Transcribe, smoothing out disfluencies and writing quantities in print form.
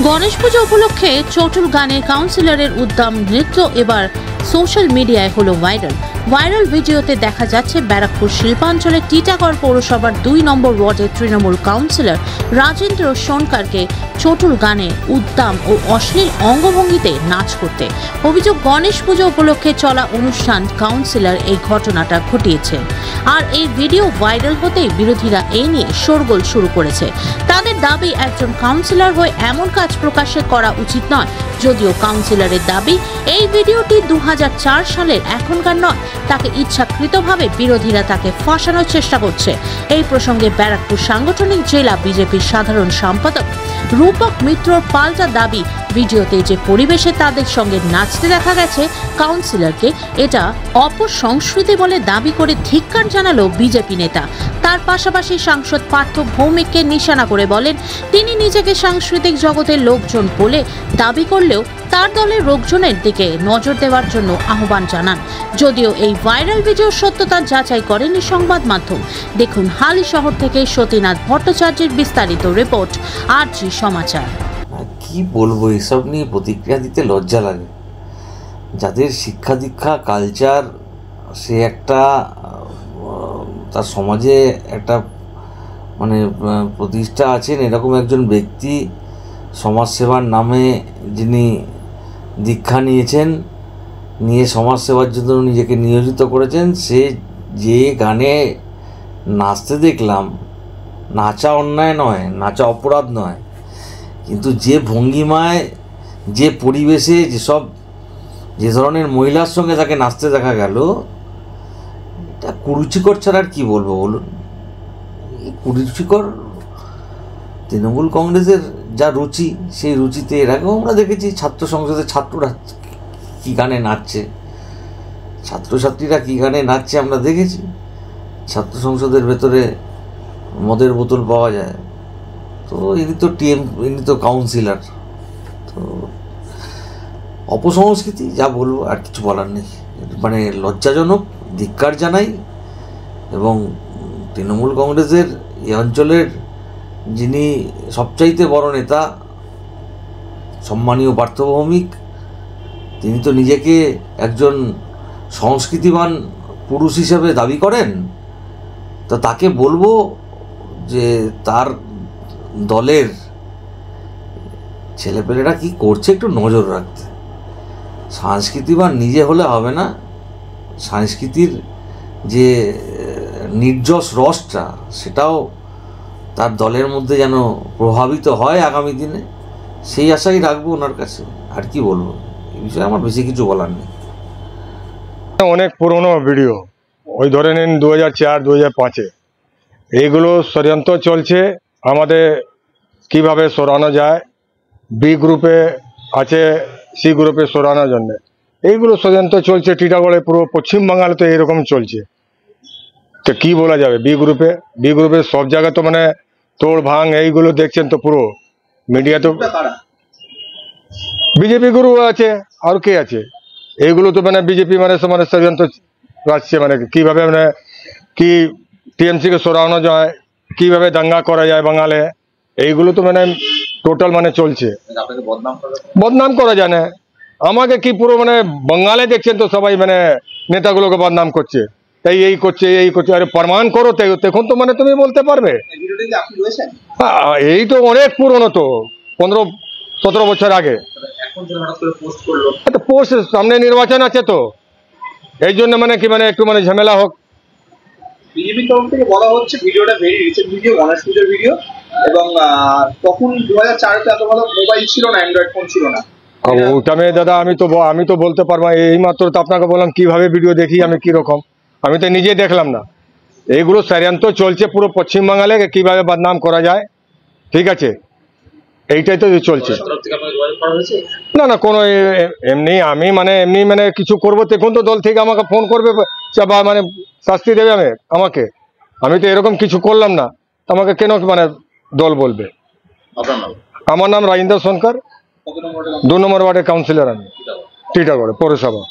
গণেশ পুজো উপলক্ষে চটুল গানে কাউন্সিলরের উদ্দাম নৃত্য এবার সোশ্যাল মিডিয়ায় হলো ভাইরাল ভিডিওতে দেখা যাচ্ছে ব্যারাকপুর শিল্পাঞ্চলের টিটাগড় পৌরসভার 2 নম্বর ওয়ার্ডের তৃণমূল কাউন্সিলর রাজেন্দ্র সোনকারকে চটুল গানে উদ্দাম ও অশ্লীল অঙ্গভঙ্গিতে নাচ করতে। অভিযোগ, গণেশ পুজো উপলক্ষে চলা অনুষ্ঠান কাউন্সিলর এই ঘটনাটা ঘটিয়েছেন। আর এই ভিডিও ভাইরাল হতেই বিরোধীরা এই নিয়ে শোরগোল শুরু করেছে। তাদের দাবি, একজন কাউন্সিলর হয়ে এমন কাজ প্রকাশ্যে করা উচিত নয়। যদিও কাউন্সিলরের দাবি, এই ভিডিওটি 2004 সালের এখনকার নয়, তাকে ইচ্ছাকৃতভাবে বিরোধীরা তাকে ফাঁসানোর চেষ্টা করছে। এই প্রসঙ্গে ব্যারাকপুর সাংগঠনিক জেলা বিজেপির সাধারণ সম্পাদক রূপক মিত্রর পাল্টা দাবি, ভিডিওতে যে পরিবেশে তাদের সঙ্গে নাচতে দেখা গেছে কাউন্সিলরকে, এটা অপসংস্কৃতি বলে দাবি করে ধিক্কার জানালো বিজেপি নেতা। তার পাশাপাশি সাংসদ পার্থ ভৌমিককে নিশানা করে বলেন, তিনি নিজেকে সাংস্কৃতিক জগতের লোকজন বলে দাবি করলেও তার দলের লোকজনের দিকে নজর দেওয়ার জন্য আহ্বান জানান। যদিও এই ভাইরাল ভিডিওর সত্যতা যাচাই করেনি সংবাদ মাধ্যম। দেখুন হালি শহর থেকে সতীনাথ ভট্টাচার্যের বিস্তারিত রিপোর্ট, আরজি সমাচার। কি বলবো, এসব নিয়ে প্রতিক্রিয়া দিতে লজ্জা লাগে। যাদের শিক্ষা দীক্ষা কালচার, সে একটা তার সমাজে একটা মানে প্রতিষ্ঠা আছেন, এরকম একজন ব্যক্তি সমাজসেবার নামে যিনি দীক্ষা নিয়েছেন, নিয়ে সমাজসেবার জন্য নিজেকে নিয়োজিত করেছেন, সে যে গানে নাচতে দেখলাম, নাচা অন্যায় নয়, নাচা অপরাধ নয়, কিন্তু যে ভঙ্গিমায়, যে পরিবেশে, যে ধরনের মহিলার সঙ্গে তাকে নাচতে দেখা গেল, এটা কুরুচিকর ছাড়া আর কি বলবো বলুন। এই কুরুচিকর তৃণমূল কংগ্রেসের যা রুচি, সেই রুচিতে এর আগেও আমরা দেখেছি ছাত্র সংসদের ছাত্ররা কী গানে নাচছে, ছাত্রছাত্রীরা কী গানে নাচছে আমরা দেখেছি। ছাত্র সংসদের ভেতরে মদের বোতল পাওয়া যায়। তো ইনি তো কাউন্সিলর, তো অপসংস্কৃতি, যা বলবো, আর কিছু বলার নেই। মানে লজ্জাজনক, ধিক্কার জানাই। এবং তৃণমূল কংগ্রেসের এই অঞ্চলের যিনি সবচাইতে বড় নেতা, সম্মানীয় পার্থ ভৌমিক, তিনি তো নিজেকে একজন সংস্কৃতিবান পুরুষ হিসেবে দাবি করেন। তো তাকে বলবো যে তার দলের ছেলেপেলেরা কি করছে একটু নজর রাখতে। সংস্কৃতিবান নিজে হলে হবে না, সংস্কৃতির যে নির্যশ রসটা, সেটাও তার দলের মধ্যে যেন প্রভাবিত হয় আগামী দিনে, সেই আশাই রাখবো ওনার কাছে। আর কি বলবো, এই বিষয়ে আমার বেশি কিছু বলার নেই। অনেক পুরনো ভিডিও, ওই ধরে নিন 2004-2005-এ এইগুলো ষড়যন্ত্র চলছে আমাদের কিভাবে সরানো যায়। বি গ্রুপে আছে, সি গ্রুপে সরানোর জন্য এইগুলো ষড়যন্ত্র চলছে। টিটাগড়ে পুরো পশ্চিমবাংলাতে তো এরকম চলছে। তো কি বলা যাবে, বি গ্রুপে সব জায়গায় তো মানে তোড় ভাঙ এইগুলো দেখছেন তো পুরো মিডিয়া। তো বিজেপি গুরু আছে, আর কে আছে? এইগুলো তো মানে বিজেপি মানে ষড়যন্ত্র রাখছে, মানে কিভাবে মানে কি টিএমসিকে সরানো যায়, কিভাবে দাঙ্গা করা যায় বাঙালে, এইগুলো তো মানে টোটাল মানে চলছে। বদনাম করা যায় না আমাকে, কি পুরো মানে বাঙালে দেখছেন তো সবাই মানে নেতাগুলোকে বদনাম করছে, তাই এই করছে এই করছে। আরে প্রমাণ করো, তাই তখন তো মানে তুমি বলতে পারবে। এই তো অনেক পুরনো, তো 15-17 বছর আগে। পোস্ট সামনে নির্বাচন আছে, তো এই জন্য মানে কি মানে একটু মানে ঝামেলা হোক। বিজেপি তরফ থেকে বলা হচ্ছে ভিডিওটা ভেরি রিসেন্ট ভিডিও, গণেশ পুজোর ভিডিও, এবং তখন 2004-এ এত ভালো মোবাইল ছিল না, অ্যান্ড্রয়েড ফোন ছিল না। ওটা মেয়ে দাদা, আমি তো বলতে পারবো। এই মাত্র তো আপনাকে বললাম কিভাবে ভিডিও দেখি আমি, কিরকম, আমি তো নিজে দেখলাম না। এইগুলো ষড়যন্ত্র চলছে পুরো পশ্চিমবাংলে, কিভাবে বদনাম করা যায়। ঠিক আছে, এইটাই তো চলছে। না না, কোনো এমনি আমি মানে কিছু করবো তখন তো দল থেকে আমাকে ফোন করবে বা মানে শাস্তি দেবে আমাকে। আমি তো এরকম কিছু করলাম না, আমাকে কেন মানে দল বলবে। আমার নাম রাজেন্দ্র সোনকার, 2 নম্বর ওয়ার্ডের কাউন্সিলর আমি, টিটাগড় পৌরসভা।